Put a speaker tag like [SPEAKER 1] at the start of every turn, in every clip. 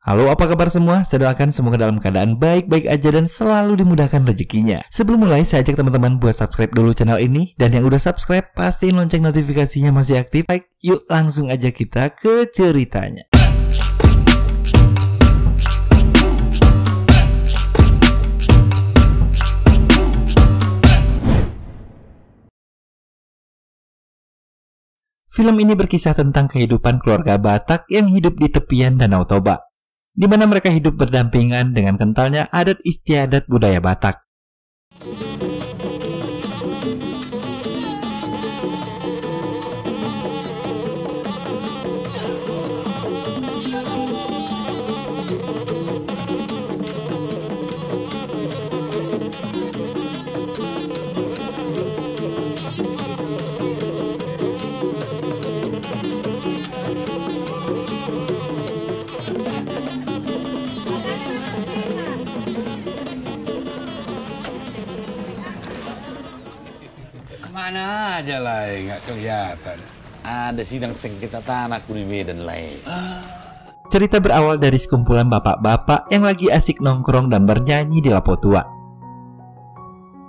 [SPEAKER 1] Halo, apa kabar semua? Saya doakan semoga dalam keadaan baik-baik aja dan selalu dimudahkan rezekinya. Sebelum mulai, saya ajak teman-teman buat subscribe dulu channel ini. Dan yang udah subscribe, pastiin lonceng notifikasinya masih aktif. Baik, yuk langsung aja kita ke ceritanya. Film ini berkisah tentang kehidupan keluarga Batak yang hidup di tepian Danau Toba, di mana mereka hidup berdampingan dengan kentalnya adat istiadat budaya Batak.
[SPEAKER 2] Mana aja lah, nggak kelihatan.
[SPEAKER 3] Ada sidang sengketa tanah di Medan lain.
[SPEAKER 1] Cerita berawal dari sekumpulan bapak-bapak yang lagi asik nongkrong dan bernyanyi di Lapo Tua.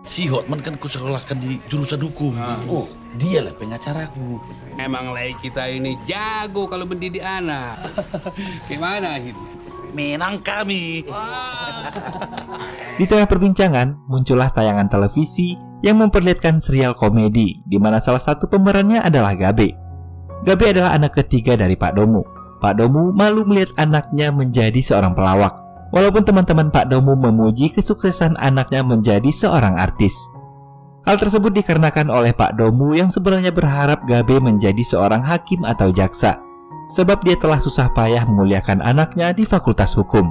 [SPEAKER 3] Si Hotman kan kusekolahkan di jurusan hukum. Oh, dialah pengacaraku.
[SPEAKER 2] Emang lay kita ini jago kalau mendidik anak. Gimana Hin?
[SPEAKER 3] Menang kami.
[SPEAKER 1] Di tengah perbincangan, muncullah tayangan televisi yang memperlihatkan serial komedi di mana salah satu pemerannya adalah Gabe. Gabe adalah anak ketiga dari Pak Domu. Pak Domu malu melihat anaknya menjadi seorang pelawak, walaupun teman-teman Pak Domu memuji kesuksesan anaknya menjadi seorang artis. Hal tersebut dikarenakan oleh Pak Domu yang sebenarnya berharap Gabe menjadi seorang hakim atau jaksa, sebab dia telah susah payah memuliakan anaknya di Fakultas Hukum.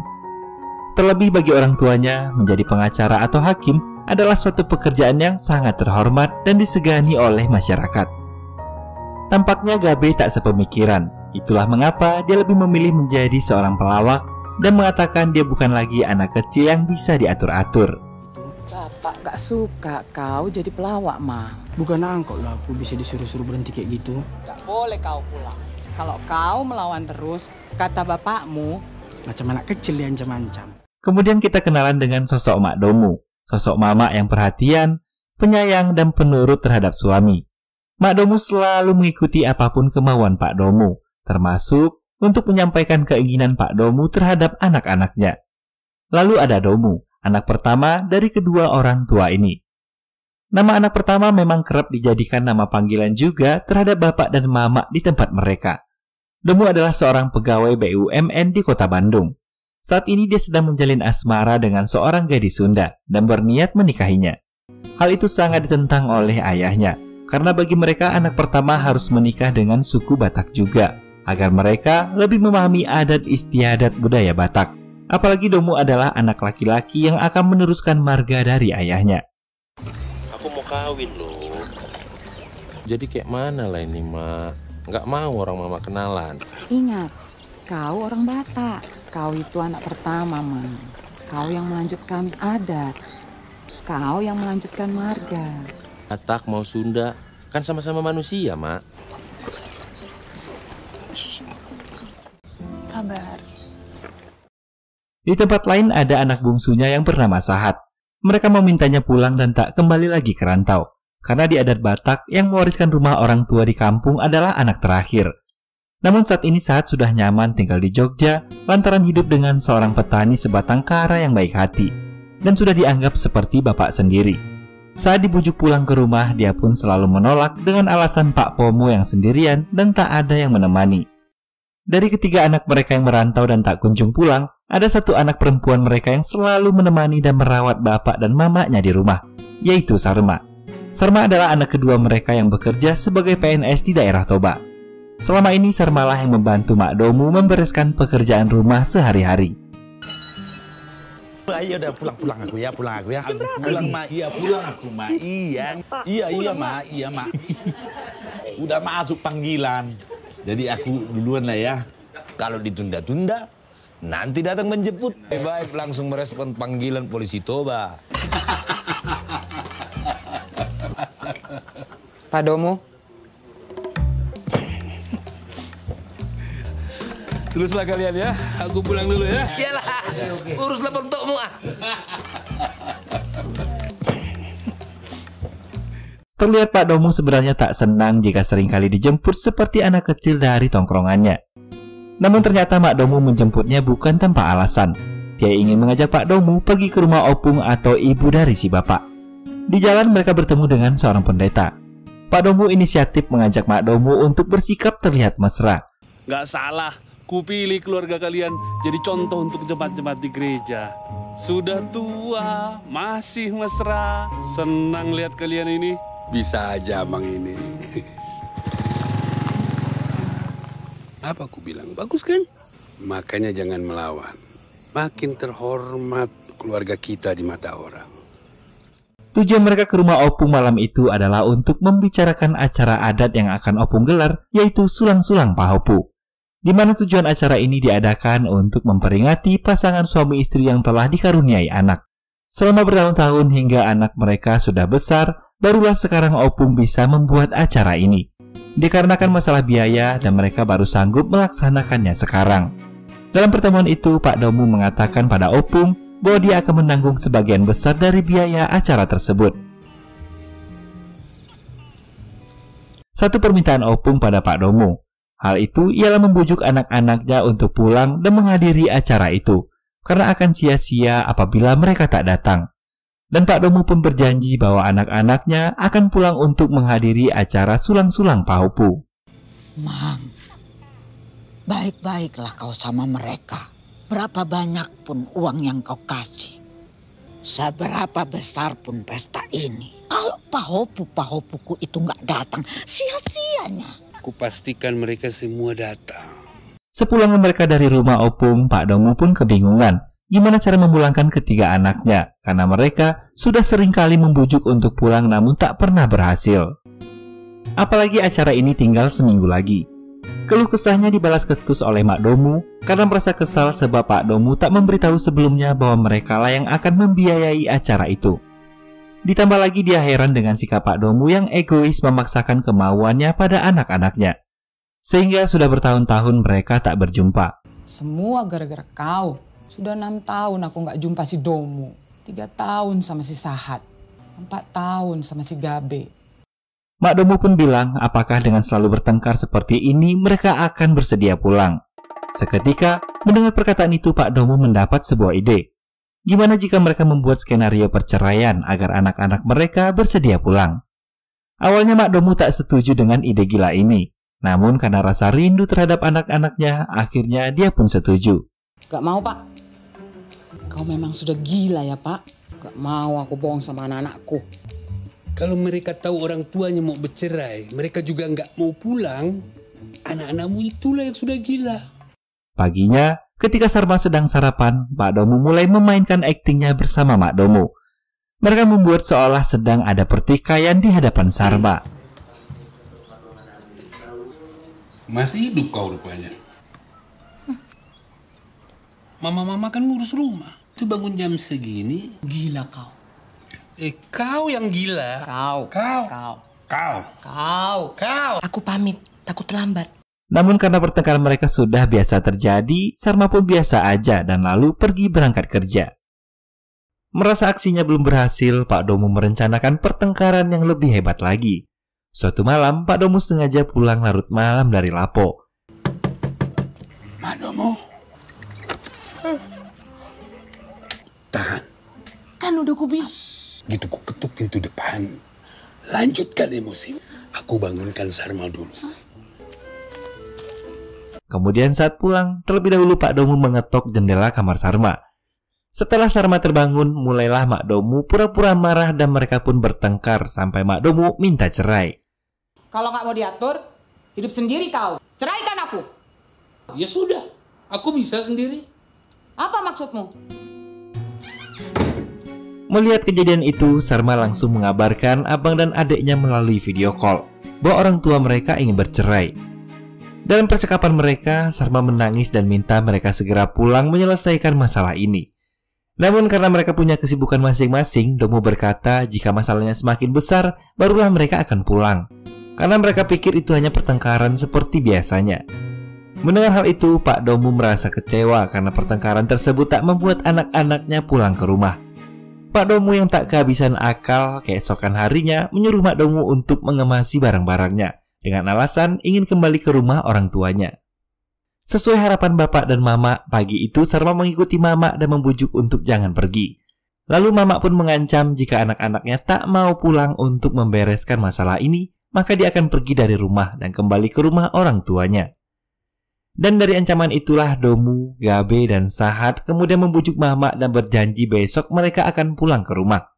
[SPEAKER 1] Terlebih bagi orang tuanya, menjadi pengacara atau hakim adalah suatu pekerjaan yang sangat terhormat dan disegani oleh masyarakat. Tampaknya Gabe tak sepemikiran. Itulah mengapa dia lebih memilih menjadi seorang pelawak dan mengatakan dia bukan lagi anak kecil yang bisa diatur-atur.
[SPEAKER 4] Bapak gak suka kau jadi pelawak, Ma.
[SPEAKER 5] Bukan angkot lah aku bisa disuruh-suruh berhenti kayak gitu.
[SPEAKER 4] Gak boleh kau pulang. Kalau kau melawan terus, kata bapakmu,
[SPEAKER 5] Macam anak kecil diancam-ancam.
[SPEAKER 1] Kemudian kita kenalan dengan sosok Mak Domu. Sosok mama yang perhatian, penyayang, dan penurut terhadap suami. Mak Domu selalu mengikuti apapun kemauan Pak Domu, termasuk untuk menyampaikan keinginan Pak Domu terhadap anak-anaknya. Lalu ada Domu, anak pertama dari kedua orang tua ini. Nama anak pertama memang kerap dijadikan nama panggilan juga terhadap bapak dan mama di tempat mereka. Domu adalah seorang pegawai BUMN di kota Bandung. Saat ini dia sedang menjalin asmara dengan seorang gadis Sunda dan berniat menikahinya. Hal itu sangat ditentang oleh ayahnya, karena bagi mereka anak pertama harus menikah dengan suku Batak juga, agar mereka lebih memahami adat istiadat budaya Batak. Apalagi Domu adalah anak laki-laki yang akan meneruskan marga dari ayahnya.
[SPEAKER 6] Aku mau kawin loh.
[SPEAKER 7] Jadi kayak mana lah ini, Mak? Nggak mau orang mama kenalan.
[SPEAKER 4] ingat, kau orang Batak. Kau itu anak pertama, Ma. Kau yang melanjutkan adat. Kau yang melanjutkan marga.
[SPEAKER 7] Batak mau Sunda, kan sama-sama manusia, Mak.
[SPEAKER 8] Sabar.
[SPEAKER 1] Di tempat lain ada anak bungsunya yang bernama Sahat. Mereka memintanya pulang dan tak kembali lagi ke rantau, karena di adat Batak yang mewariskan rumah orang tua di kampung adalah anak terakhir. Namun saat ini Sahat sudah nyaman tinggal di Jogja lantaran hidup dengan seorang petani sebatang kara yang baik hati dan sudah dianggap seperti bapak sendiri. Saat dibujuk pulang ke rumah, dia pun selalu menolak dengan alasan Pak Pomo yang sendirian dan tak ada yang menemani. Dari ketiga anak mereka yang merantau dan tak kunjung pulang, ada satu anak perempuan mereka yang selalu menemani dan merawat bapak dan mamanya di rumah, yaitu Sarma. Sarma adalah anak kedua mereka yang bekerja sebagai PNS di daerah Toba. Selama ini Sarmalah yang membantu Mak Domu membereskan pekerjaan rumah sehari-hari.
[SPEAKER 3] Ayo udah pulang aku ya. Pulang Ma, iya pulang aku Ma, iya. Iya Ma, iya Ma. Udah masuk panggilan. Jadi aku duluan lah ya. Kalau ditunda-tunda, nanti datang menjemput. Baik, langsung merespon panggilan polisi Toba.
[SPEAKER 4] Pak Domu,
[SPEAKER 2] Teruslah kalian ya. Aku pulang dulu ya.
[SPEAKER 8] Iyalah. Uruslah bentukmu ah.
[SPEAKER 1] Terlihat Pak Domu sebenarnya tak senang jika seringkali dijemput seperti anak kecil dari tongkrongannya. Namun ternyata Mak Domu menjemputnya bukan tanpa alasan. Dia ingin mengajak Pak Domu pergi ke rumah opung atau ibu dari si bapak. Di jalan mereka bertemu dengan seorang pendeta. Pak Domu inisiatif mengajak Mak Domu untuk bersikap terlihat mesra.
[SPEAKER 2] Nggak salah, kupilih keluarga kalian jadi contoh untuk jemaat-jemaat di gereja. Sudah tua, masih mesra. Senang lihat kalian ini. Bisa aja Mang ini. Apa aku bilang? Bagus kan? Makanya jangan melawan. Makin terhormat keluarga kita di mata orang.
[SPEAKER 1] Tujuan mereka ke rumah opung malam itu adalah untuk membicarakan acara adat yang akan opung gelar, yaitu Sulang-Sulang Pahopu. Di mana tujuan acara ini diadakan untuk memperingati pasangan suami istri yang telah dikaruniai anak. Selama bertahun-tahun hingga anak mereka sudah besar, barulah sekarang opung bisa membuat acara ini. Dikarenakan masalah biaya dan mereka baru sanggup melaksanakannya sekarang. Dalam pertemuan itu, Pak Domu mengatakan pada opung bahwa dia akan menanggung sebagian besar dari biaya acara tersebut. Satu permintaan opung pada Pak Domu. Hal itu ialah membujuk anak-anaknya untuk pulang dan menghadiri acara itu, karena akan sia-sia apabila mereka tak datang. Dan Pak Domu pun berjanji bahwa anak-anaknya akan pulang untuk menghadiri acara Sulang-Sulang Pahopu.
[SPEAKER 9] Mam, baik-baiklah kau sama mereka. Berapa banyak pun uang yang kau kasih, seberapa besar pun pesta ini, kalau pahopu-pahopuku itu nggak datang, sia-sianya.
[SPEAKER 2] Kupastikan mereka semua datang.
[SPEAKER 1] Sepulangnya mereka dari rumah opung, Pak Domu pun kebingungan gimana cara memulangkan ketiga anaknya, karena mereka sudah sering kali membujuk untuk pulang namun tak pernah berhasil. Apalagi acara ini tinggal seminggu lagi. Keluh kesahnya dibalas ketus oleh Mak Domu karena merasa kesal sebab Pak Domu tak memberitahu sebelumnya bahwa mereka lah yang akan membiayai acara itu. Ditambah lagi dia heran dengan sikap Pak Domu yang egois memaksakan kemauannya pada anak-anaknya. Sehingga sudah bertahun-tahun mereka tak berjumpa.
[SPEAKER 4] Semua gara-gara kau. Sudah 6 tahun aku nggak jumpa si Domu. 3 tahun sama si Sahat. 4 tahun sama si Gabe.
[SPEAKER 1] Mak Domu pun bilang apakah dengan selalu bertengkar seperti ini mereka akan bersedia pulang. Seketika mendengar perkataan itu Pak Domu mendapat sebuah ide. Gimana jika mereka membuat skenario perceraian agar anak-anak mereka bersedia pulang? Awalnya Mak Domu tak setuju dengan ide gila ini. Namun karena rasa rindu terhadap anak-anaknya, akhirnya dia pun setuju.
[SPEAKER 4] Gak mau Pak. Kau memang sudah gila ya Pak. Gak mau aku bohong sama anak-anakku.
[SPEAKER 2] Kalau mereka tahu orang tuanya mau bercerai, mereka juga nggak mau pulang. Anak-anakmu itulah yang sudah gila.
[SPEAKER 1] Paginya, ketika Sarma sedang sarapan, Pak Domu mulai memainkan aktingnya bersama Mak Domu. Mereka membuat seolah sedang ada pertikaian di hadapan Sarma.
[SPEAKER 2] Masih hidup kau rupanya. Mama-mama kan ngurus rumah. Itu bangun jam segini.
[SPEAKER 4] Gila kau.
[SPEAKER 2] Kau yang gila. Kau.
[SPEAKER 9] Aku pamit, takut terlambat.
[SPEAKER 1] Namun karena pertengkaran mereka sudah biasa terjadi, Sarma pun biasa aja dan lalu pergi berangkat kerja. Merasa aksinya belum berhasil, Pak Domu merencanakan pertengkaran yang lebih hebat lagi. Suatu malam, Pak Domu sengaja pulang larut malam dari Lapo.
[SPEAKER 2] Mak Domu. Tahan.
[SPEAKER 9] Kan udah ku bilang.
[SPEAKER 2] Gitu ku ketuk pintu depan. Lanjutkan emosi. Aku bangunkan Sarma dulu.
[SPEAKER 1] Kemudian saat pulang, terlebih dahulu Pak Domu mengetok jendela kamar Sarma. Setelah Sarma terbangun, mulailah Mak Domu pura-pura marah dan mereka pun bertengkar sampai Mak Domu minta cerai.
[SPEAKER 4] Kalau nggak mau diatur, hidup sendiri kau. Ceraikan aku.
[SPEAKER 2] Ya sudah, aku bisa sendiri.
[SPEAKER 4] Apa maksudmu?
[SPEAKER 1] Melihat kejadian itu, Sarma langsung mengabarkan abang dan adiknya melalui video call bahwa orang tua mereka ingin bercerai. Dalam percakapan mereka, Sarma menangis dan minta mereka segera pulang menyelesaikan masalah ini. Namun karena mereka punya kesibukan masing-masing, Domu berkata jika masalahnya semakin besar, barulah mereka akan pulang. Karena mereka pikir itu hanya pertengkaran seperti biasanya. Mendengar hal itu, Pak Domu merasa kecewa karena pertengkaran tersebut tak membuat anak-anaknya pulang ke rumah. Pak Domu yang tak kehabisan akal keesokan harinya menyuruh Mak Domu untuk mengemasi barang-barangnya dengan alasan ingin kembali ke rumah orang tuanya. Sesuai harapan Bapak dan Mama, pagi itu Sarma mengikuti Mama dan membujuk untuk jangan pergi. Lalu Mama pun mengancam jika anak-anaknya tak mau pulang untuk membereskan masalah ini, maka dia akan pergi dari rumah dan kembali ke rumah orang tuanya. Dan dari ancaman itulah Domu, Gabe, dan Sahat kemudian membujuk Mama dan berjanji besok mereka akan pulang ke rumah.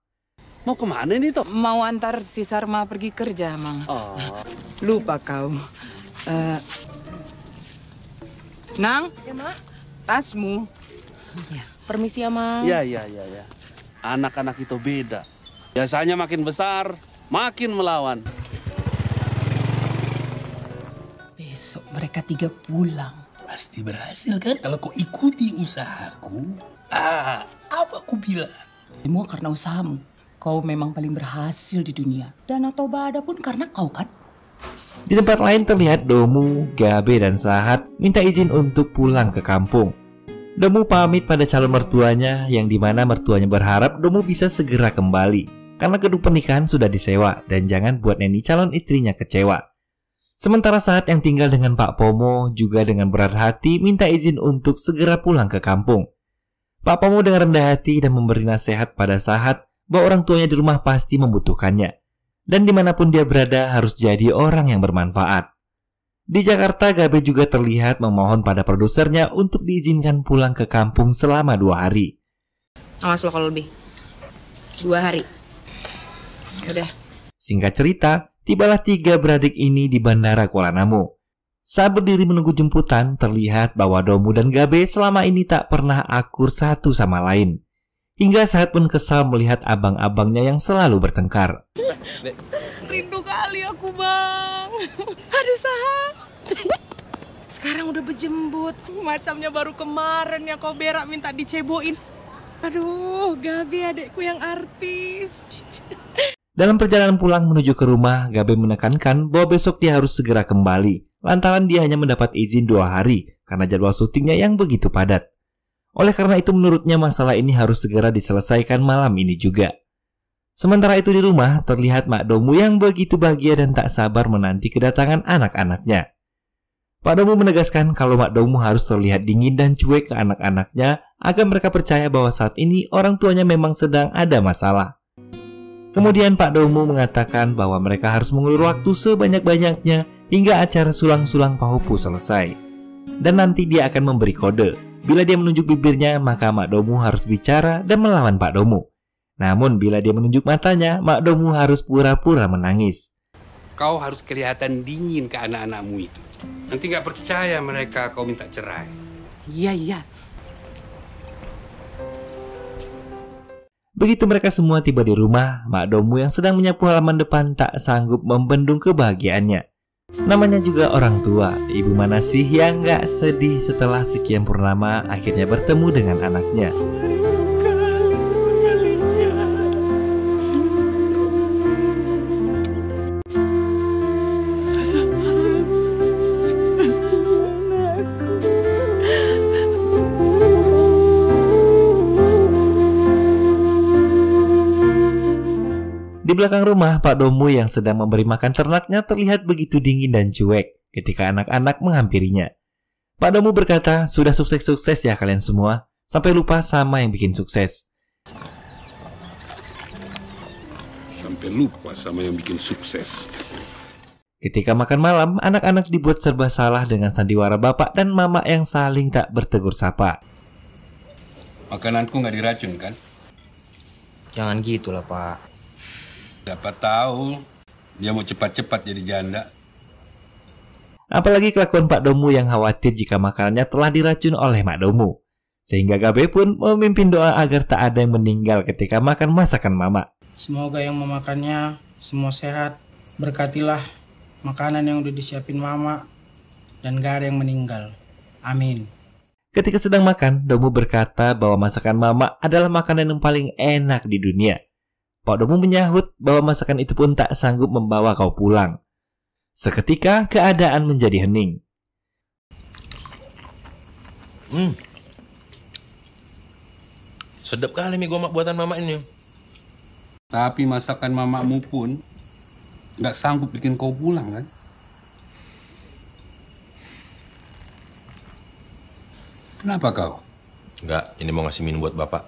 [SPEAKER 2] Mau kemana ini toh?
[SPEAKER 4] Mau antar si Sarma pergi kerja, Mang.
[SPEAKER 2] Oh.
[SPEAKER 4] Lupa kau. Nang,
[SPEAKER 10] Ya, Mak.
[SPEAKER 4] tasmu.
[SPEAKER 10] Ya, permisi ya, Mang.
[SPEAKER 2] Ya. Anak-anak itu beda. Biasanya makin besar, makin melawan.
[SPEAKER 10] Besok mereka 3 pulang.
[SPEAKER 11] Pasti berhasil kan kalau kau ikuti usahaku. Apa aku bilang?
[SPEAKER 10] Semua karena usahamu. Kau memang paling berhasil di dunia. Danau Toba ada pun karena kau kan?
[SPEAKER 1] Di tempat lain terlihat Domu, Gabe, dan Sahat minta izin untuk pulang ke kampung. Domu pamit pada calon mertuanya yang dimana mertuanya berharap Domu bisa segera kembali karena gedung pernikahan sudah disewa dan jangan buat Neni calon istrinya kecewa. Sementara Sahat yang tinggal dengan Pak Pomo juga dengan berat hati minta izin untuk segera pulang ke kampung. Pak Pomo dengan rendah hati dan memberi nasihat pada Sahat bahwa orang tuanya di rumah pasti membutuhkannya. Dan dimanapun dia berada harus jadi orang yang bermanfaat. Di Jakarta, Gabe juga terlihat memohon pada produsernya untuk diizinkan pulang ke kampung selama 2 hari.
[SPEAKER 12] Awas lo kalau lebih. 2 hari. Udah.
[SPEAKER 1] Singkat cerita, tibalah 3 beradik ini di Bandara Kuala Namu. Saat berdiri menunggu jemputan, terlihat bahwa Domu dan Gabe selama ini tak pernah akur satu sama lain. Hingga Sahat pun kesal melihat abang-abangnya yang selalu bertengkar.
[SPEAKER 10] Rindu kali aku, Bang. Aduh, Sahat. Sekarang udah berjembut. Macamnya baru kemarin ya kau berak minta diceboin. Aduh, Gabi adekku yang artis.
[SPEAKER 1] Dalam perjalanan pulang menuju ke rumah, Gabe menekankan bahwa besok dia harus segera kembali, lantaran dia hanya mendapat izin 2 hari karena jadwal syutingnya yang begitu padat. Oleh karena itu menurutnya masalah ini harus segera diselesaikan malam ini juga. Sementara itu di rumah terlihat Mak Domu yang begitu bahagia dan tak sabar menanti kedatangan anak-anaknya. Pak Domu menegaskan kalau Mak Domu harus terlihat dingin dan cuek ke anak-anaknya agar mereka percaya bahwa saat ini orang tuanya memang sedang ada masalah. Kemudian Pak Domu mengatakan bahwa mereka harus mengulur waktu sebanyak-banyaknya hingga acara sulang-sulang Pahopu selesai. Dan nanti dia akan memberi kode. Bila dia menunjuk bibirnya, maka Mak Domu harus bicara dan melawan Pak Domu. Namun bila dia menunjuk matanya, Mak Domu harus pura-pura menangis.
[SPEAKER 13] Kau harus kelihatan dingin ke anak-anakmu itu. Nanti nggak percaya mereka kau minta cerai.
[SPEAKER 10] Iya.
[SPEAKER 1] Begitu mereka semua tiba di rumah, Mak Domu yang sedang menyapu halaman depan tak sanggup membendung kebahagiaannya. Namanya juga orang tua, ibu mana sih yang gak sedih setelah sekian purnama akhirnya bertemu dengan anaknya. Di belakang rumah, Pak Domu yang sedang memberi makan ternaknya terlihat begitu dingin dan cuek ketika anak-anak menghampirinya. Pak Domu berkata, sudah sukses-sukses ya kalian semua, sampai lupa sama yang bikin sukses.
[SPEAKER 13] Sampai lupa sama yang bikin sukses.
[SPEAKER 1] Ketika makan malam, anak-anak dibuat serba salah dengan sandiwara bapak dan mama yang saling tak bertegur sapa.
[SPEAKER 13] Makananku nggak diracun kan?
[SPEAKER 8] Jangan gitulah, Pak.
[SPEAKER 13] Dapat tahu, dia mau cepat-cepat jadi janda.
[SPEAKER 1] Apalagi kelakuan Pak Domu yang khawatir jika makanannya telah diracun oleh Mak Domu. Sehingga Gabe pun memimpin doa agar tak ada yang meninggal ketika makan masakan mama.
[SPEAKER 5] Semoga yang memakannya semua sehat. Berkatilah makanan yang udah disiapin mama dan gak ada yang meninggal. Amin.
[SPEAKER 1] Ketika sedang makan, Domu berkata bahwa masakan mama adalah makanan yang paling enak di dunia. Pak Domu menyahut bahwa masakan itu pun tak sanggup membawa kau pulang. Seketika keadaan menjadi hening.
[SPEAKER 7] Sedap kali mie gomak buatan mama ini.
[SPEAKER 13] Tapi masakan mamamu pun nggak sanggup bikin kau pulang kan? Kenapa kau?
[SPEAKER 7] Enggak, ini mau ngasih minum buat bapak.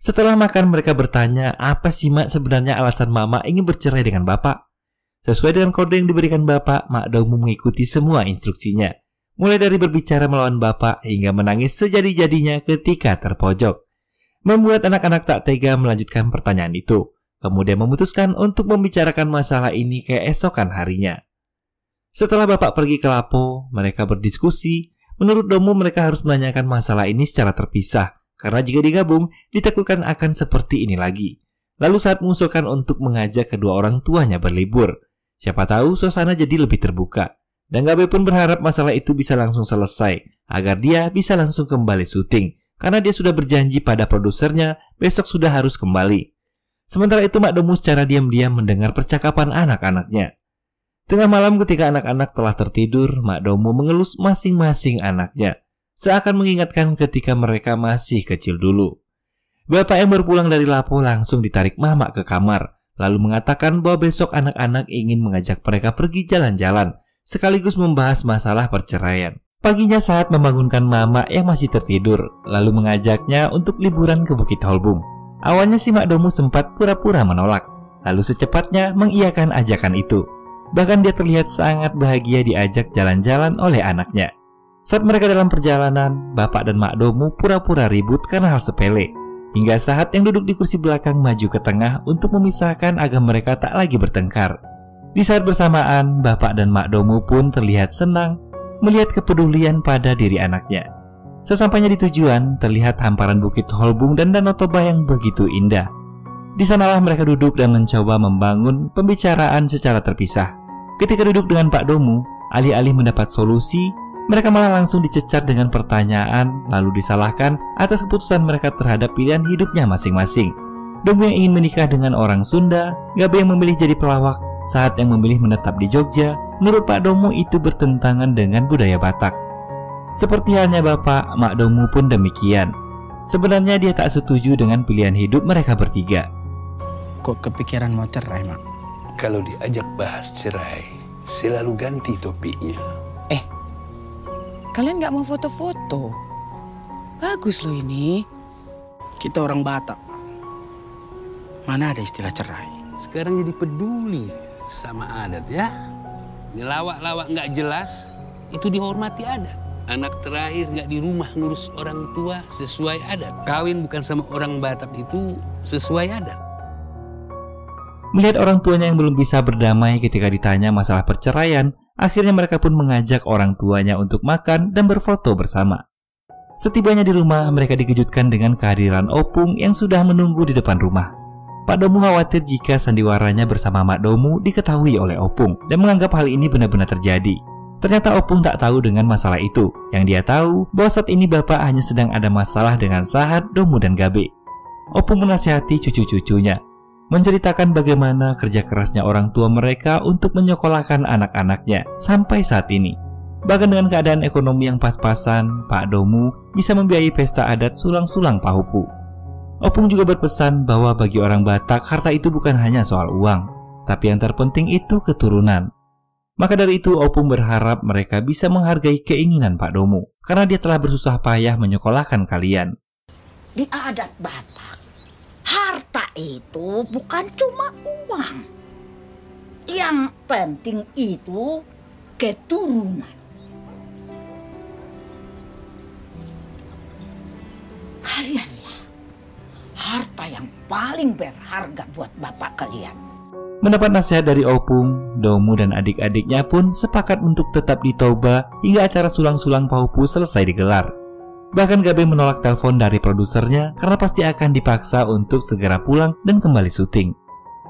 [SPEAKER 1] Setelah makan mereka bertanya apa sih Mak sebenarnya alasan Mama ingin bercerai dengan Bapak. Sesuai dengan kode yang diberikan Bapak, Mak Domu mengikuti semua instruksinya. Mulai dari berbicara melawan Bapak hingga menangis sejadi-jadinya ketika terpojok. Membuat anak-anak tak tega melanjutkan pertanyaan itu. Kemudian memutuskan untuk membicarakan masalah ini keesokan harinya. Setelah Bapak pergi ke Lapo, mereka berdiskusi. Menurut Domu mereka harus menanyakan masalah ini secara terpisah. Karena jika digabung, ditakutkan akan seperti ini lagi. Lalu saat mengusulkan untuk mengajak kedua orang tuanya berlibur. Siapa tahu suasana jadi lebih terbuka. Dan Gabe pun berharap masalah itu bisa langsung selesai, agar dia bisa langsung kembali syuting. Karena dia sudah berjanji pada produsernya, besok sudah harus kembali. Sementara itu Mak Domu secara diam-diam mendengar percakapan anak-anaknya. Tengah malam ketika anak-anak telah tertidur, Mak Domu mengelus masing-masing anaknya. Seakan mengingatkan ketika mereka masih kecil dulu. Bapak yang berpulang dari Lapo langsung ditarik Mama ke kamar, lalu mengatakan bahwa besok anak-anak ingin mengajak mereka pergi jalan-jalan, sekaligus membahas masalah perceraian. Paginya saat membangunkan Mama yang masih tertidur, lalu mengajaknya untuk liburan ke Bukit Holbung. Awalnya si Mak Domu sempat pura-pura menolak, lalu secepatnya mengiyakan ajakan itu. Bahkan dia terlihat sangat bahagia diajak jalan-jalan oleh anaknya. Saat mereka dalam perjalanan, Bapak dan Mak Domu pura-pura ribut karena hal sepele. Hingga saat yang duduk di kursi belakang maju ke tengah untuk memisahkan agar mereka tak lagi bertengkar. Di saat bersamaan, Bapak dan Mak Domu pun terlihat senang melihat kepedulian pada diri anaknya. Sesampainya di tujuan, terlihat hamparan Bukit Holbung dan Danau Toba yang begitu indah. Di sanalah mereka duduk dan mencoba membangun pembicaraan secara terpisah. Ketika duduk dengan Pak Domu, alih-alih mendapat solusi, mereka malah langsung dicecar dengan pertanyaan, lalu disalahkan atas keputusan mereka terhadap pilihan hidupnya masing-masing. Domu yang ingin menikah dengan orang Sunda, Gabe yang memilih jadi pelawak, saat yang memilih menetap di Jogja. Menurut Pak Domu itu bertentangan dengan budaya Batak. Seperti halnya Bapak, Mak Domu pun demikian. Sebenarnya dia tak setuju dengan pilihan hidup mereka bertiga.
[SPEAKER 5] Kok kepikiran mau cerai, Mak?
[SPEAKER 13] Kalau diajak bahas cerai, selalu ganti topiknya.
[SPEAKER 10] Kalian nggak mau foto-foto? Bagus loh ini.
[SPEAKER 5] Kita orang Batak, Pak. Mana ada istilah cerai?
[SPEAKER 13] Sekarang jadi peduli sama adat ya. Ngelawak-lawak nggak jelas, itu dihormati adat. Anak terakhir nggak di rumah ngurus orang tua sesuai adat. Kawin bukan sama orang Batak itu sesuai adat.
[SPEAKER 1] Melihat orang tuanya yang belum bisa berdamai ketika ditanya masalah perceraian, akhirnya mereka pun mengajak orang tuanya untuk makan dan berfoto bersama. Setibanya di rumah, mereka dikejutkan dengan kehadiran Opung yang sudah menunggu di depan rumah. Pak Domu khawatir jika sandiwaranya bersama Mak Domu diketahui oleh Opung dan menganggap hal ini benar-benar terjadi. Ternyata Opung tak tahu dengan masalah itu. Yang dia tahu bahwa saat ini Bapak hanya sedang ada masalah dengan Sahat, Domu, dan Gabe. Opung menasihati cucu-cucunya, menceritakan bagaimana kerja kerasnya orang tua mereka untuk menyekolahkan anak-anaknya sampai saat ini. Bahkan dengan keadaan ekonomi yang pas-pasan, Pak Domu bisa membiayai pesta adat sulang-sulang Pahupu. Opung juga berpesan bahwa bagi orang Batak, harta itu bukan hanya soal uang, tapi yang terpenting itu keturunan. Maka dari itu, Opung berharap mereka bisa menghargai keinginan Pak Domu, karena dia telah bersusah payah menyekolahkan kalian.
[SPEAKER 9] Di adat Batak, harta itu bukan cuma uang. Yang penting itu keturunan. Kalianlah harta yang paling berharga buat bapak kalian.
[SPEAKER 1] Mendapat nasihat dari Opung, Domu dan adik-adiknya pun sepakat untuk tetap di Toba hingga acara sulang-sulang Pahupu selesai digelar. Bahkan Gabe menolak telepon dari produsernya karena pasti akan dipaksa untuk segera pulang dan kembali syuting.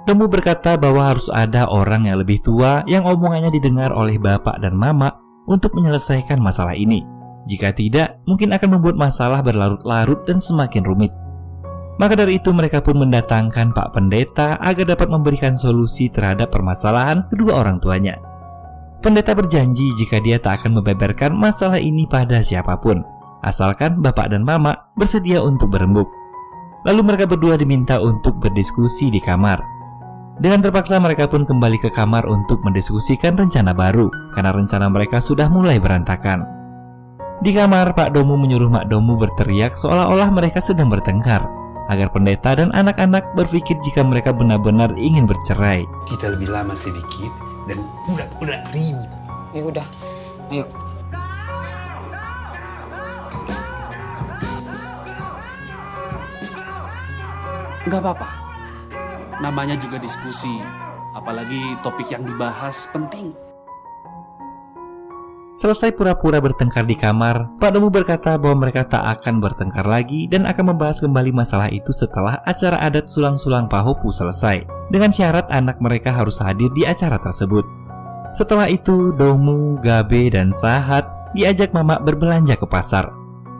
[SPEAKER 1] Domu berkata bahwa harus ada orang yang lebih tua yang omongannya didengar oleh bapak dan mama untuk menyelesaikan masalah ini. Jika tidak, mungkin akan membuat masalah berlarut-larut dan semakin rumit. Maka dari itu mereka pun mendatangkan Pak Pendeta agar dapat memberikan solusi terhadap permasalahan kedua orang tuanya. Pendeta berjanji jika dia tak akan membeberkan masalah ini pada siapapun, asalkan bapak dan mama bersedia untuk berembuk. Lalu mereka berdua diminta untuk berdiskusi di kamar. Dengan terpaksa mereka pun kembali ke kamar untuk mendiskusikan rencana baru, karena rencana mereka sudah mulai berantakan. Di kamar, Pak Domu menyuruh Mak Domu berteriak seolah-olah mereka sedang bertengkar, agar pendeta dan anak-anak berpikir jika mereka benar-benar ingin bercerai.
[SPEAKER 11] Kita lebih lama sedikit dan pura-pura ribut.
[SPEAKER 10] Ya udah, ayo.
[SPEAKER 2] Nggak apa-apa. Namanya juga diskusi. Apalagi topik yang dibahas penting.
[SPEAKER 1] Selesai pura-pura bertengkar di kamar, Pak Domu berkata bahwa mereka tak akan bertengkar lagi dan akan membahas kembali masalah itu setelah acara adat sulang-sulang Pahopu selesai, dengan syarat anak mereka harus hadir di acara tersebut. Setelah itu, Domu, Gabe, dan Sahat diajak Mama berbelanja ke pasar.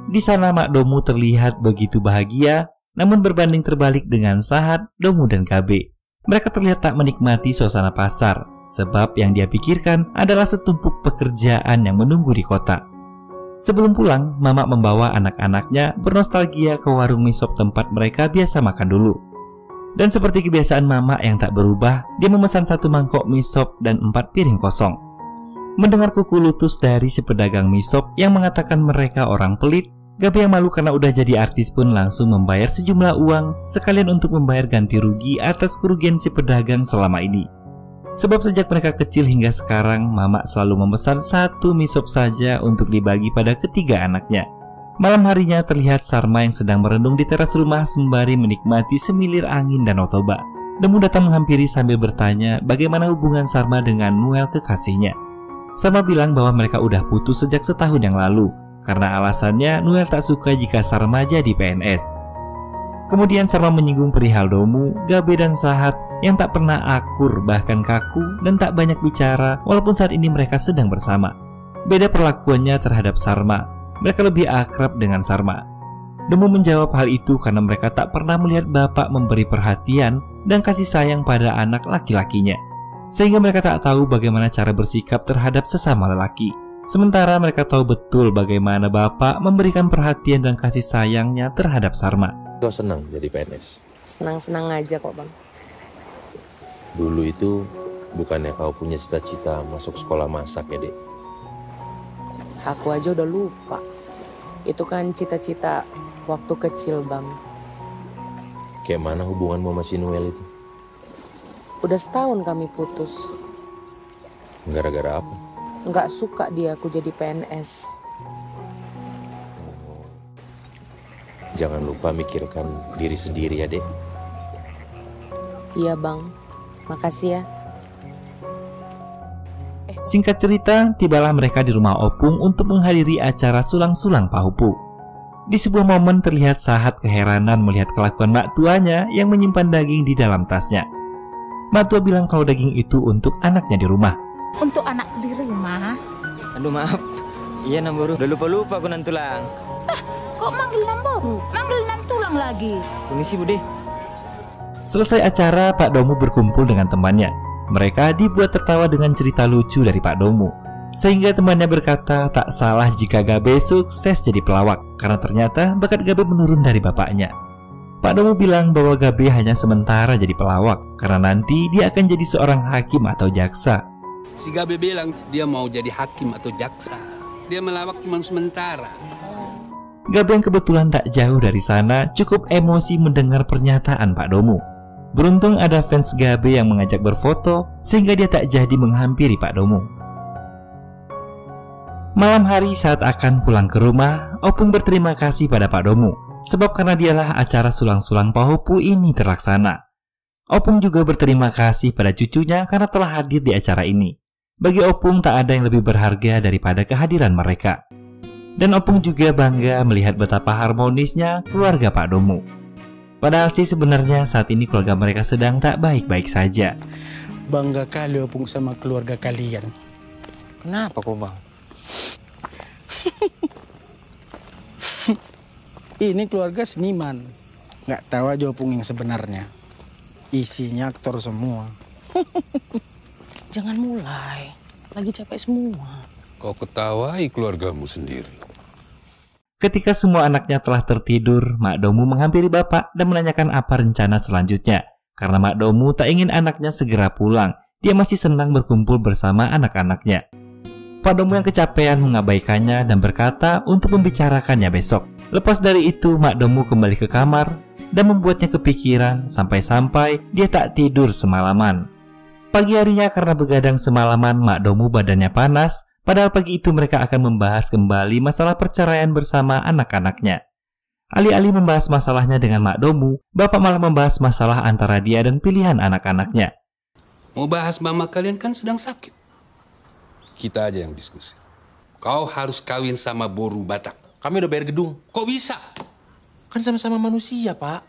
[SPEAKER 1] Di sana Mak Domu terlihat begitu bahagia, namun berbanding terbalik dengan Sahat, Domu, dan Gabe. Mereka terlihat tak menikmati suasana pasar, sebab yang dia pikirkan adalah setumpuk pekerjaan yang menunggu di kota. Sebelum pulang, Mama membawa anak-anaknya bernostalgia ke warung mie sop tempat mereka biasa makan dulu. Dan seperti kebiasaan Mama yang tak berubah, dia memesan 1 mangkok mie sop dan 4 piring kosong. Mendengar kuku lutus dari si pedagang mie sop yang mengatakan mereka orang pelit, Gabe yang malu karena udah jadi artis pun langsung membayar sejumlah uang sekalian untuk membayar ganti rugi atas kerugian si pedagang selama ini. Sebab sejak mereka kecil hingga sekarang, Mama selalu memesan 1 mie sop saja untuk dibagi pada ketiga anaknya. Malam harinya terlihat Sarma yang sedang merenung di teras rumah sembari menikmati semilir angin Danau Toba. Domu datang menghampiri sambil bertanya bagaimana hubungan Sarma dengan Noel kekasihnya. Sarma bilang bahwa mereka udah putus sejak setahun yang lalu, karena alasannya Noel tak suka jika Sarma jadi PNS. Kemudian Sarma menyinggung perihal Domu, Gabe, dan Sahat yang tak pernah akur, bahkan kaku dan tak banyak bicara walaupun saat ini mereka sedang bersama. Beda perlakuannya terhadap Sarma. Mereka lebih akrab dengan Sarma. Domu menjawab hal itu karena mereka tak pernah melihat bapak memberi perhatian dan kasih sayang pada anak laki-lakinya, sehingga mereka tak tahu bagaimana cara bersikap terhadap sesama lelaki. Sementara mereka tahu betul bagaimana bapak memberikan perhatian dan kasih sayangnya terhadap Sarma.
[SPEAKER 7] Kau senang jadi PNS?
[SPEAKER 10] Senang-senang aja kok, Bang.
[SPEAKER 7] Dulu itu bukannya kau punya cita-cita masuk sekolah masak ya, Dek?
[SPEAKER 10] Aku aja udah lupa. Itu kan cita-cita waktu kecil, Bang.
[SPEAKER 7] Kayak mana hubunganmu sama si Noel itu?
[SPEAKER 10] Udah setahun kami putus.
[SPEAKER 7] Gara-gara apa?
[SPEAKER 10] Nggak suka dia aku jadi PNS.
[SPEAKER 7] Jangan lupa mikirkan diri sendiri ya, Dek.
[SPEAKER 10] Iya, Bang. Makasih ya.
[SPEAKER 1] Singkat cerita, tibalah mereka di rumah Opung untuk menghadiri acara sulang-sulang Pahopu. Di sebuah momen terlihat Sahat keheranan melihat kelakuan mak tuanya yang menyimpan daging di dalam tasnya. Mak tua bilang kalau daging itu untuk anaknya di rumah.
[SPEAKER 9] Untuk anakku di rumah?
[SPEAKER 8] Aduh maaf, iya Namboru, udah lupa-lupa aku nantulang.
[SPEAKER 9] Kok manggil Namboru? Manggil Nantulang lagi?
[SPEAKER 8] Permisi Bude.
[SPEAKER 1] Selesai acara, Pak Domu berkumpul dengan temannya. Mereka dibuat tertawa dengan cerita lucu dari Pak Domu, sehingga temannya berkata tak salah jika Gabe sukses jadi pelawak, karena ternyata bakat Gabe menurun dari bapaknya. Pak Domu bilang bahwa Gabe hanya sementara jadi pelawak, karena nanti dia akan jadi seorang hakim atau jaksa.
[SPEAKER 13] Si Gabe bilang dia mau jadi hakim atau jaksa. Dia melawak cuma sementara.
[SPEAKER 1] Gabe yang kebetulan tak jauh dari sana cukup emosi mendengar pernyataan Pak Domu. Beruntung ada fans Gabe yang mengajak berfoto sehingga dia tak jadi menghampiri Pak Domu. Malam hari saat akan pulang ke rumah, Opung berterima kasih pada Pak Domu, sebab karena dialah acara sulang-sulang Pahopu ini terlaksana. Opung juga berterima kasih pada cucunya karena telah hadir di acara ini. Bagi Opung tak ada yang lebih berharga daripada kehadiran mereka. Dan Opung juga bangga melihat betapa harmonisnya keluarga Pak Domu. Padahal sih sebenarnya saat ini keluarga mereka sedang tak baik-baik saja.
[SPEAKER 5] Bangga kali Opung sama keluarga kalian.
[SPEAKER 8] Kenapa kok Bang?
[SPEAKER 5] Ini keluarga seniman. Nggak tahu aja Opung yang sebenarnya. Isinya aktor semua.
[SPEAKER 10] Jangan mulai. Lagi capek semua.
[SPEAKER 13] Kau ketawai keluargamu sendiri.
[SPEAKER 1] Ketika semua anaknya telah tertidur, Mak Domu menghampiri bapak dan menanyakan apa rencana selanjutnya. Karena Mak Domu tak ingin anaknya segera pulang, dia masih senang berkumpul bersama anak-anaknya. Pak Domu yang kecapean mengabaikannya dan berkata untuk membicarakannya besok. Lepas dari itu, Mak Domu kembali ke kamar dan membuatnya kepikiran sampai-sampai dia tak tidur semalaman. Pagi harinya karena begadang semalaman, Mak Domu badannya panas. Padahal pagi itu mereka akan membahas kembali masalah perceraian bersama anak-anaknya. Alih-alih membahas masalahnya dengan Mak Domu, bapak malah membahas masalah antara dia dan pilihan anak-anaknya.
[SPEAKER 13] Mau bahas mama kalian kan sedang sakit. Kita aja yang diskusi. Kau harus kawin sama Boru Batak.
[SPEAKER 7] Kami udah bayar gedung.
[SPEAKER 13] Kok bisa?
[SPEAKER 7] Kan sama-sama manusia, Pak.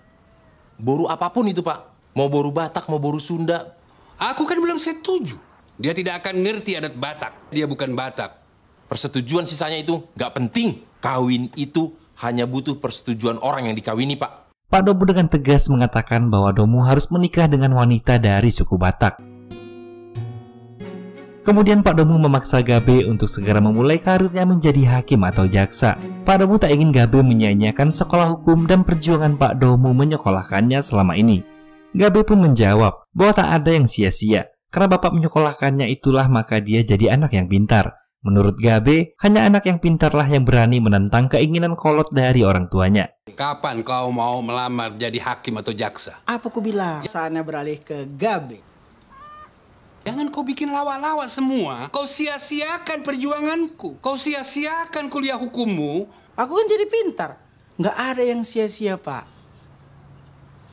[SPEAKER 7] Boru apapun itu, Pak. Mau Boru Batak, mau Boru Sunda.
[SPEAKER 13] Aku kan belum setuju. Dia tidak akan ngerti adat Batak. Dia bukan Batak.
[SPEAKER 7] Persetujuan sisanya itu nggak penting. Kawin itu hanya butuh persetujuan orang yang dikawini, Pak.
[SPEAKER 1] Pak Domu dengan tegas mengatakan bahwa Domu harus menikah dengan wanita dari suku Batak. Kemudian Pak Domu memaksa Gabe untuk segera memulai karirnya menjadi hakim atau jaksa. Pak Domu tak ingin Gabe menyia-nyiakan sekolah hukum dan perjuangan Pak Domu menyekolahkannya selama ini. Gabe pun menjawab bahwa tak ada yang sia-sia. Karena bapak menyekolahkannya itulah maka dia jadi anak yang pintar. Menurut Gabe, hanya anak yang pintarlah yang berani menentang keinginan kolot dari orang tuanya.
[SPEAKER 13] Kapan kau mau melamar jadi hakim atau jaksa?
[SPEAKER 5] Apa ku bilang? Saatnya beralih ke Gabe.
[SPEAKER 13] Jangan kau bikin lawak-lawak semua. Kau sia-siakan perjuanganku. Kau sia-siakan kuliah hukummu.
[SPEAKER 5] Aku kan jadi pintar. Nggak ada yang sia-sia, Pak.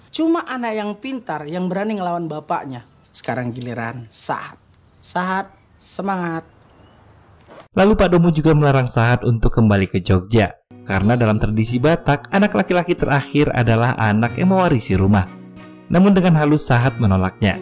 [SPEAKER 5] Cuma anak yang pintar yang berani ngelawan bapaknya. Sekarang giliran Sahat. Sahat, semangat.
[SPEAKER 1] Lalu Pak Domu juga melarang Sahat untuk kembali ke Jogja. Karena dalam tradisi Batak, anak laki-laki terakhir adalah anak yang mewarisi rumah. Namun dengan halus Sahat menolaknya.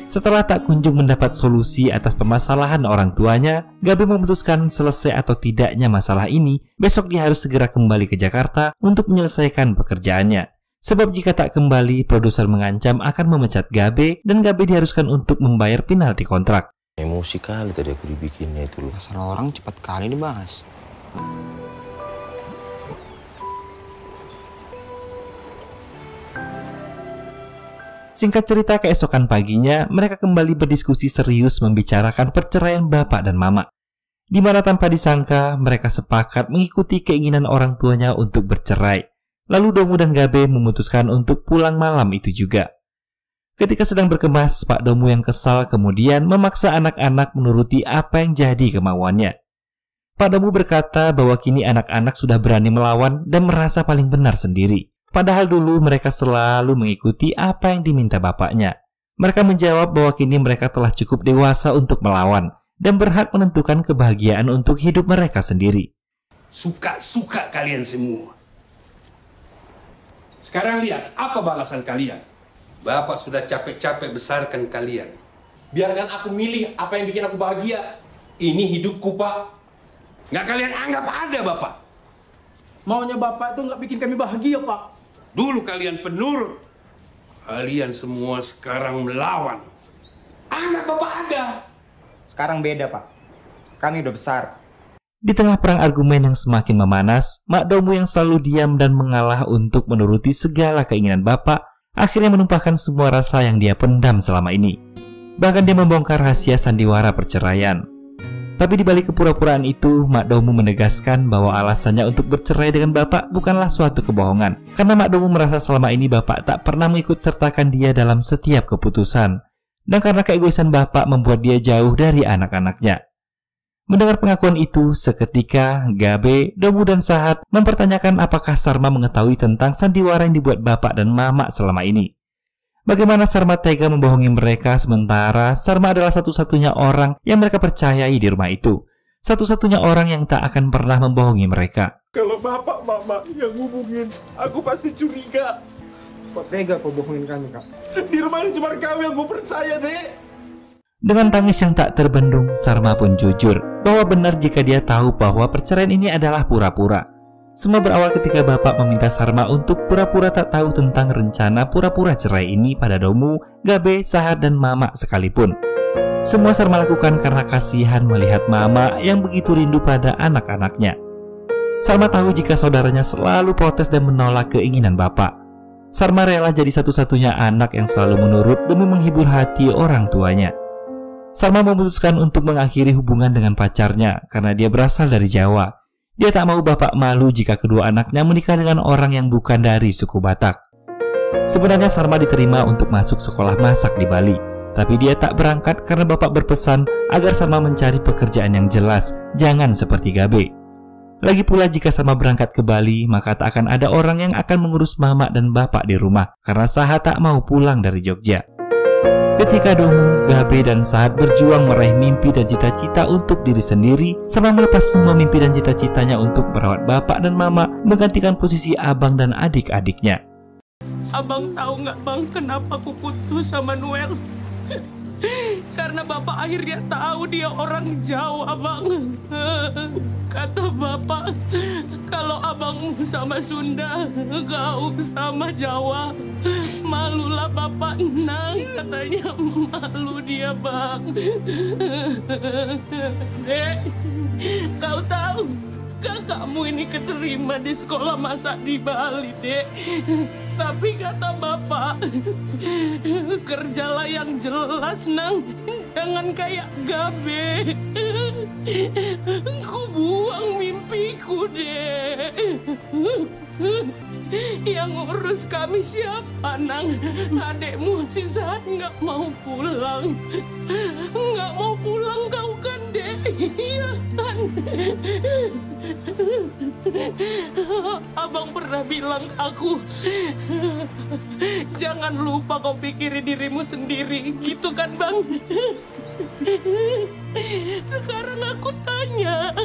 [SPEAKER 1] Setelah tak kunjung mendapat solusi atas permasalahan orang tuanya, Gabe memutuskan selesai atau tidaknya masalah ini, besok dia harus segera kembali ke Jakarta untuk menyelesaikan pekerjaannya. Sebab jika tak kembali, produser mengancam akan memecat Gabe dan Gabe diharuskan untuk membayar penalti kontrak.
[SPEAKER 7] Emosi kali tadi aku dibikinnya itu loh.
[SPEAKER 8] Masalah orang cepat kali dibahas.
[SPEAKER 1] Singkat cerita, keesokan paginya mereka kembali berdiskusi serius membicarakan perceraian bapak dan mama. Di mana tanpa disangka mereka sepakat mengikuti keinginan orang tuanya untuk bercerai. Lalu Domu dan Gabe memutuskan untuk pulang malam itu juga. Ketika sedang berkemas, Pak Domu yang kesal kemudian memaksa anak-anak menuruti apa yang jadi kemauannya. Pak Domu berkata bahwa kini anak-anak sudah berani melawan dan merasa paling benar sendiri. Padahal dulu mereka selalu mengikuti apa yang diminta bapaknya. Mereka menjawab bahwa kini mereka telah cukup dewasa untuk melawan dan berhak menentukan kebahagiaan untuk hidup mereka sendiri.
[SPEAKER 13] Suka-suka kalian semua. Sekarang lihat, apa balasan kalian? Bapak sudah capek-capek besarkan kalian.
[SPEAKER 7] Biarkan aku milih apa yang bikin aku bahagia. Ini hidupku, Pak.
[SPEAKER 13] Nggak kalian anggap ada, Bapak?
[SPEAKER 5] Maunya Bapak itu nggak bikin kami bahagia, Pak.
[SPEAKER 13] Dulu kalian penurut. Kalian semua sekarang melawan. Anggap Bapak ada.
[SPEAKER 8] Sekarang beda, Pak. Kami udah besar.
[SPEAKER 1] Di tengah perang argumen yang semakin memanas, Mak Domu yang selalu diam dan mengalah untuk menuruti segala keinginan bapak, akhirnya menumpahkan semua rasa yang dia pendam selama ini. Bahkan dia membongkar rahasia sandiwara perceraian. Tapi di balik kepura-puraan itu, Mak Domu menegaskan bahwa alasannya untuk bercerai dengan bapak bukanlah suatu kebohongan. Karena Mak Domu merasa selama ini bapak tak pernah mengikut sertakan dia dalam setiap keputusan. Dan karena keegoisan bapak membuat dia jauh dari anak-anaknya. Mendengar pengakuan itu, seketika Gabe, Domu dan Sahat mempertanyakan apakah Sarma mengetahui tentang sandiwara yang dibuat bapak dan mama selama ini. Bagaimana Sarma tega membohongi mereka sementara Sarma adalah satu-satunya orang yang mereka percayai di rumah itu. Satu-satunya orang yang tak akan pernah membohongi mereka.
[SPEAKER 14] Kalau bapak mama yang hubungin, aku pasti curiga.
[SPEAKER 8] Kok tega kau bohongin kami, Kak?
[SPEAKER 14] Di rumah ini cuma kami yang gue percaya, Dek.
[SPEAKER 1] Dengan tangis yang tak terbendung, Sarma pun jujur bahwa benar jika dia tahu bahwa perceraian ini adalah pura-pura. Semua berawal ketika bapak meminta Sarma untuk pura-pura tak tahu tentang rencana pura-pura cerai ini pada Domu, Gabe, Sahat, dan Mama sekalipun. Semua Sarma lakukan karena kasihan melihat mama yang begitu rindu pada anak-anaknya. Sarma tahu jika saudaranya selalu protes dan menolak keinginan bapak. Sarma rela jadi satu-satunya anak yang selalu menurut demi menghibur hati orang tuanya. Sarma memutuskan untuk mengakhiri hubungan dengan pacarnya karena dia berasal dari Jawa. Dia tak mau bapak malu jika kedua anaknya menikah dengan orang yang bukan dari suku Batak. Sebenarnya Sarma diterima untuk masuk sekolah masak di Bali, tapi dia tak berangkat karena bapak berpesan agar Sarma mencari pekerjaan yang jelas, jangan seperti Gabe. Lagi pula jika Sarma berangkat ke Bali, maka tak akan ada orang yang akan mengurus mama dan bapak di rumah karena Sahat tak mau pulang dari Jogja. Ketika Domu, Gabe, dan Sahat berjuang meraih mimpi dan cita-cita untuk diri sendiri, Sarma melepas semua mimpi dan cita-citanya untuk merawat bapak dan mama, menggantikan posisi abang dan adik-adiknya.
[SPEAKER 10] Abang tahu nggak bang kenapa aku putus sama Noel? Karena bapak akhirnya tahu dia orang Jawa bang. Kata bapak, kalau abangmu sama Sunda, kau sama Jawa, malulah bapak Nang, katanya malu dia bang. Dek, kau tahu kakakmu ini keterima di sekolah masak di Bali, Dek. Tapi kata bapak, kerjalah yang jelas Nang, jangan kayak Gabe. Ku buang mimpiku, Dek. Yang ngurus kami siapa Nang? Adekmu si Sahat nggak mau pulang. Nggak mau pulang kau kan, Dek? Iya kan? Abang pernah bilang ke aku, jangan lupa kau pikirin dirimu sendiri, gitu kan bang? Sekarang aku tanya,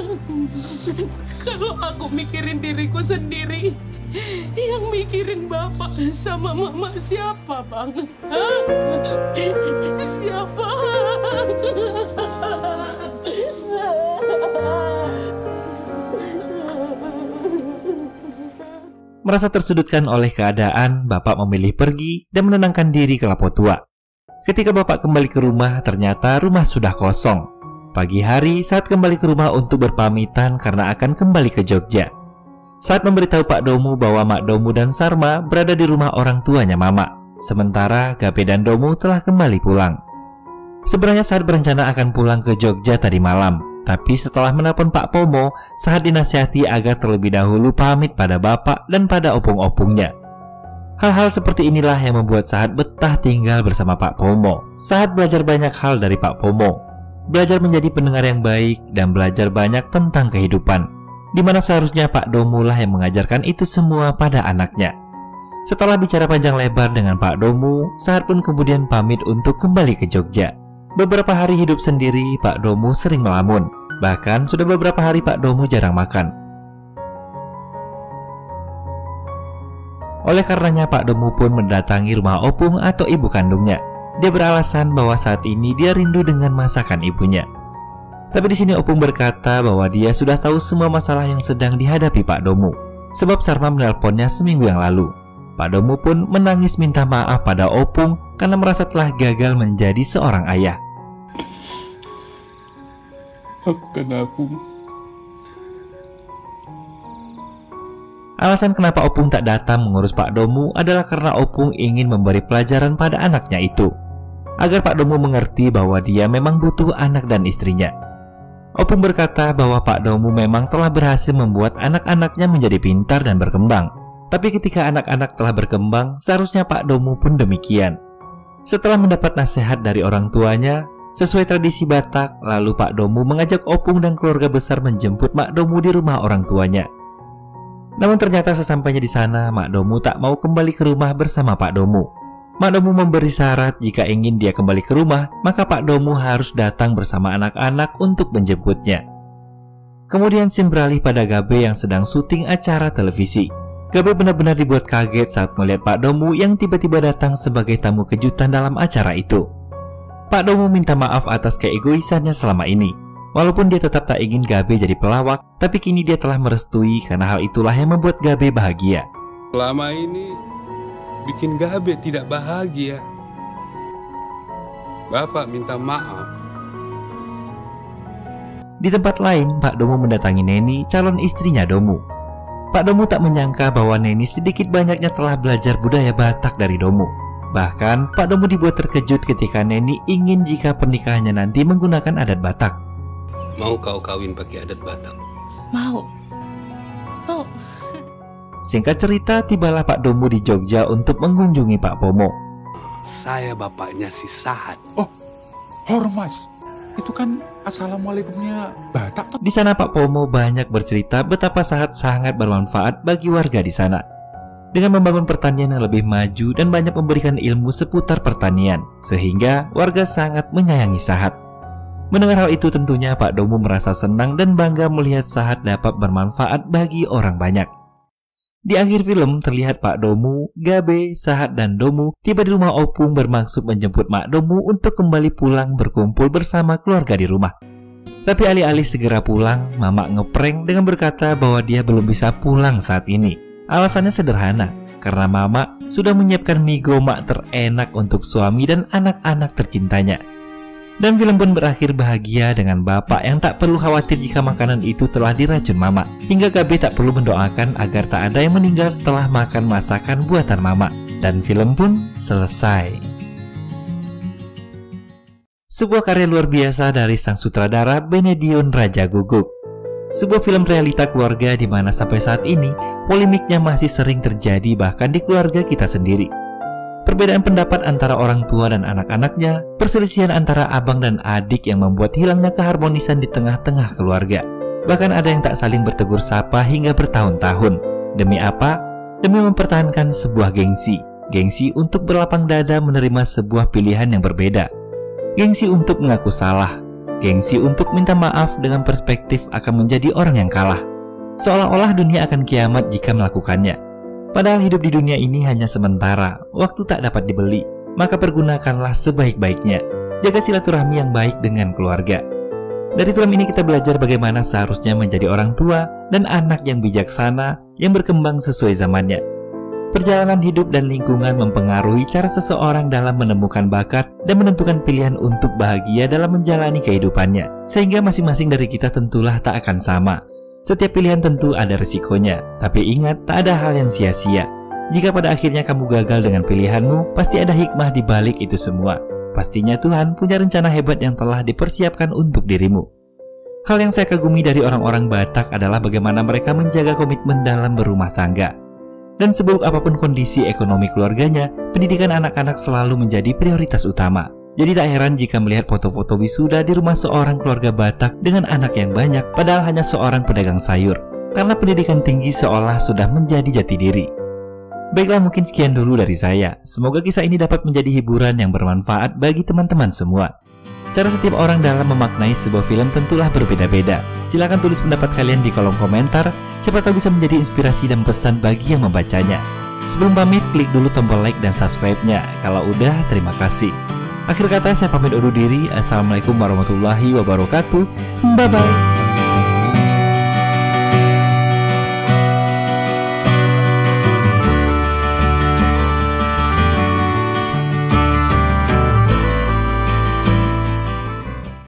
[SPEAKER 10] kalau aku mikirin diriku sendiri, yang mikirin bapak sama mama siapa bang? Hah? Siapa?
[SPEAKER 1] Merasa tersudutkan oleh keadaan, bapak memilih pergi dan menenangkan diri ke Lapo Tua. Ketika bapak kembali ke rumah, ternyata rumah sudah kosong. Pagi hari, Saat kembali ke rumah untuk berpamitan karena akan kembali ke Jogja. Saat memberitahu Pak Domu bahwa Mak Domu dan Sarma berada di rumah orang tuanya Mama. Sementara Gabe dan Domu telah kembali pulang. Sebenarnya Saat berencana akan pulang ke Jogja tadi malam. Tapi setelah menelpon Pak Pomo, Saat dinasihati agar terlebih dahulu pamit pada bapak dan pada opung-opungnya. Hal-hal seperti inilah yang membuat Saat betah tinggal bersama Pak Pomo. Saat belajar banyak hal dari Pak Pomo. Belajar menjadi pendengar yang baik dan belajar banyak tentang kehidupan, di mana seharusnya Pak Domu lah yang mengajarkan itu semua pada anaknya. Setelah bicara panjang lebar dengan Pak Domu, Saat pun kemudian pamit untuk kembali ke Jogja. Beberapa hari hidup sendiri, Pak Domu sering melamun. Bahkan sudah beberapa hari Pak Domu jarang makan. Oleh karenanya Pak Domu pun mendatangi rumah opung atau ibu kandungnya. Dia beralasan bahwa saat ini dia rindu dengan masakan ibunya. Tapi di sini opung berkata bahwa dia sudah tahu semua masalah yang sedang dihadapi Pak Domu, sebab Sarma menelponnya seminggu yang lalu. Pak Domu pun menangis minta maaf pada opung karena merasa telah gagal menjadi seorang ayah.
[SPEAKER 14] Aku.
[SPEAKER 1] Alasan kenapa opung tak datang mengurus Pak Domu adalah karena opung ingin memberi pelajaran pada anaknya itu, agar Pak Domu mengerti bahwa dia memang butuh anak dan istrinya. Opung berkata bahwa Pak Domu memang telah berhasil membuat anak-anaknya menjadi pintar dan berkembang. Tapi ketika anak-anak telah berkembang, seharusnya Pak Domu pun demikian. Setelah mendapat nasihat dari orang tuanya, sesuai tradisi Batak, lalu Pak Domu mengajak opung dan keluarga besar menjemput Mak Domu di rumah orang tuanya. Namun ternyata sesampainya di sana, Mak Domu tak mau kembali ke rumah bersama Pak Domu. Mak Domu memberi syarat jika ingin dia kembali ke rumah, maka Pak Domu harus datang bersama anak-anak untuk menjemputnya. Kemudian sim beralih pada Gabe yang sedang syuting acara televisi. Gabe benar-benar dibuat kaget saat melihat Pak Domu yang tiba-tiba datang sebagai tamu kejutan dalam acara itu. Pak Domu minta maaf atas keegoisannya selama ini. Walaupun dia tetap tak ingin Gabe jadi pelawak, tapi kini dia telah merestui karena hal itulah yang membuat Gabe bahagia.
[SPEAKER 13] Selama ini bikin Gabe tidak bahagia. Bapak minta maaf
[SPEAKER 1] Di tempat lain, Pak Domu mendatangi Neni, calon istrinya Domu. Pak Domu tak menyangka bahwa Neni sedikit banyaknya telah belajar budaya Batak dari Domu. Bahkan, Pak Domu dibuat terkejut ketika Neni ingin jika pernikahannya nanti menggunakan adat Batak.
[SPEAKER 13] Mau kau kawin pakai adat Batak?
[SPEAKER 10] Mau. Mau.
[SPEAKER 1] Singkat cerita, tibalah Pak Domu di Jogja untuk mengunjungi Pak Pomo.
[SPEAKER 13] Saya bapaknya si Sahat.
[SPEAKER 14] Oh, Hormas. Itu kan assalamualaikumnya Batak.
[SPEAKER 1] Di sana Pak Pomo banyak bercerita betapa Sahat sangat bermanfaat bagi warga di sana. Dengan membangun pertanian yang lebih maju dan banyak memberikan ilmu seputar pertanian, sehingga warga sangat menyayangi Sahat. Mendengar hal itu tentunya Pak Domu merasa senang dan bangga melihat Sahat dapat bermanfaat bagi orang banyak. Di akhir film terlihat Pak Domu, Gabe, Sahat, dan Domu tiba di rumah Opung bermaksud menjemput Mak Domu untuk kembali pulang berkumpul bersama keluarga di rumah. Tapi alih-alih segera pulang, Mama ngeprank dengan berkata bahwa dia belum bisa pulang saat ini. Alasannya sederhana, karena Mama sudah menyiapkan mie gomak terenak untuk suami dan anak-anak tercintanya. Dan film pun berakhir bahagia dengan bapak yang tak perlu khawatir jika makanan itu telah diracun Mama. Hingga Gabe tak perlu mendoakan agar tak ada yang meninggal setelah makan masakan buatan Mama. Dan film pun selesai. Sebuah karya luar biasa dari sang sutradara Benedion Raja Guguk. Sebuah film realita keluarga di mana sampai saat ini polemiknya masih sering terjadi bahkan di keluarga kita sendiri. Perbedaan pendapat antara orang tua dan anak-anaknya, perselisihan antara abang dan adik yang membuat hilangnya keharmonisan di tengah-tengah keluarga. Bahkan ada yang tak saling bertegur sapa hingga bertahun-tahun. Demi apa? Demi mempertahankan sebuah gengsi. Gengsi untuk berlapang dada menerima sebuah pilihan yang berbeda. Gengsi untuk mengaku salah. Gengsi untuk minta maaf dengan perspektif akan menjadi orang yang kalah. Seolah-olah dunia akan kiamat jika melakukannya. Padahal hidup di dunia ini hanya sementara, waktu tak dapat dibeli, maka pergunakanlah sebaik-baiknya. Jaga silaturahmi yang baik dengan keluarga. Dari film ini kita belajar bagaimana seharusnya menjadi orang tua dan anak yang bijaksana yang berkembang sesuai zamannya. Perjalanan hidup dan lingkungan mempengaruhi cara seseorang dalam menemukan bakat dan menentukan pilihan untuk bahagia dalam menjalani kehidupannya. Sehingga masing-masing dari kita tentulah tak akan sama. Setiap pilihan tentu ada risikonya, tapi ingat tak ada hal yang sia-sia. Jika pada akhirnya kamu gagal dengan pilihanmu, pasti ada hikmah di balik itu semua. Pastinya Tuhan punya rencana hebat yang telah dipersiapkan untuk dirimu. Hal yang saya kagumi dari orang-orang Batak adalah bagaimana mereka menjaga komitmen dalam berumah tangga. Dan seburuk apapun kondisi ekonomi keluarganya, pendidikan anak-anak selalu menjadi prioritas utama. Jadi tak heran jika melihat foto-foto wisuda di rumah seorang keluarga Batak dengan anak yang banyak padahal hanya seorang pedagang sayur. Karena pendidikan tinggi seolah sudah menjadi jati diri. Baiklah, mungkin sekian dulu dari saya. Semoga kisah ini dapat menjadi hiburan yang bermanfaat bagi teman-teman semua. Cara setiap orang dalam memaknai sebuah film tentulah berbeda-beda. Silahkan tulis pendapat kalian di kolom komentar. Siapa tahu bisa menjadi inspirasi dan pesan bagi yang membacanya. Sebelum pamit, klik dulu tombol like dan subscribe-nya. Kalau udah, terima kasih. Akhir kata saya pamit undur diri. Assalamualaikum warahmatullahi wabarakatuh. Bye-bye.